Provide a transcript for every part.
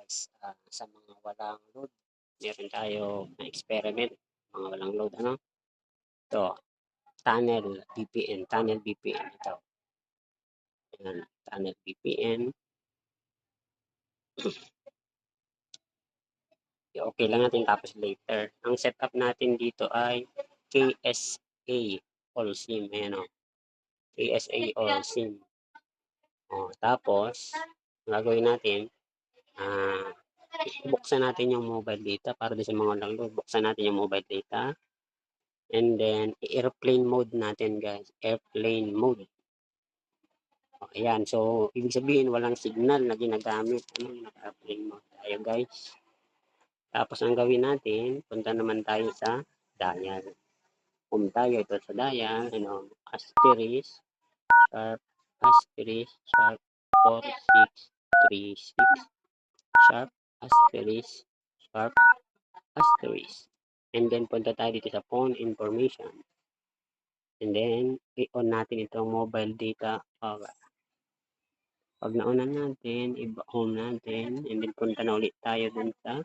guys, sa mga walang load, meron tayo na experiment, mga walang load, ano? Ito, tunnel VPN ito. Ayan, tunnel VPN. Okay lang natin tapos later. Ang setup natin dito ay KSA all SIM. Ayan o. KSA all SIM. Tapos, gagawin natin, buksan natin yung mobile data para sa mga walang load. Buksan natin yung mobile data. And then, airplane mode natin guys. Airplane mode. Ayan. So, ibig sabihin, walang signal na ginagamit. Naka-airplane mode tayo guys. Tapos, ang gawin natin, punta naman tayo sa dial. Kung tayo ito sa dial, asterisk, sharp, asterisk, sharp, 4636, sharp, asterisk, sharp, asterisk. And then, punta tayo dito sa phone information. And then, i-on natin itong mobile data power. Pag na-onan natin, i-home natin, and then punta na ulit tayo dun sa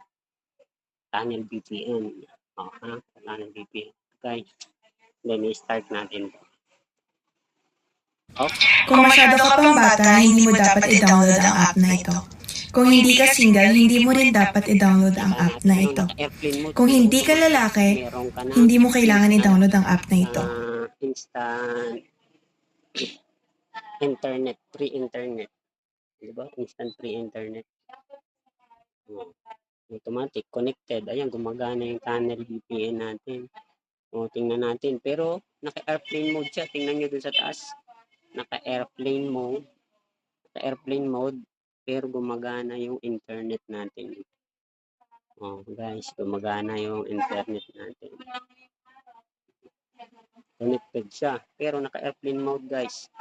tunnel VPN. Tunnel VPN. Okay. Then, i-start natin. Kung masyado ka pang bata, hindi mo dapat i-download ang app na ito. Kung hindi ka single, hindi mo rin dapat i-download ang app na ito. Kung hindi ka lalaki, hindi mo kailangan i-download ang app na ito. Instant internet, free internet. Diba? Instant free internet. Automatic, connected. Ayan, gumagana yung tunnel VPN natin. Tingnan natin. Pero, naka-airplane mode siya. Tingnan nyo dun sa taas. Naka-airplane mode. Naka-airplane mode. Pero gumagana yung internet natin. Guys, gumagana yung internet natin. Connected siya. Pero naka-airplane mode guys.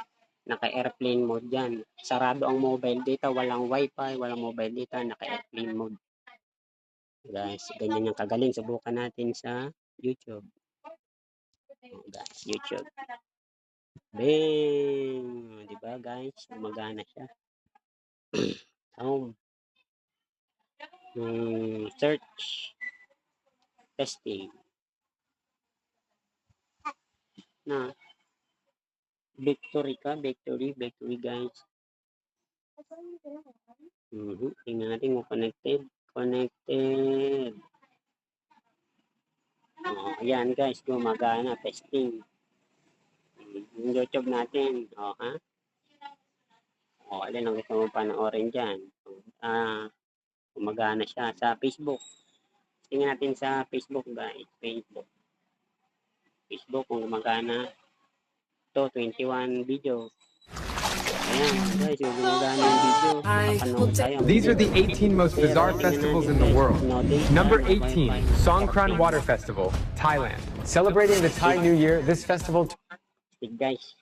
Naka-airplane mode yan. Sarado ang mobile data. Walang wifi, walang mobile data. Naka-airplane mode. Guys, ganyan yung kagaling. Subukan natin sa YouTube. Guys, YouTube. Bing! Diba guys? Gumagana siya. Home. Search. Testing. Na. Victory guys. Tingnan natin kung connected. Ayan guys, gumagana. Testing. Yung YouTube natin. Alin ang gusto mo panoorin dyan. Gumagana siya sa Facebook. Tingnan natin sa Facebook guys. Facebook kung gumagana. Ito, 21 video. Ayan, guys, yung gumagana yung video. These are the 18 most bizarre festivals in the world. Number 18, Songkran Water Festival, Thailand. Celebrating the Thai New Year, this festival... Guys,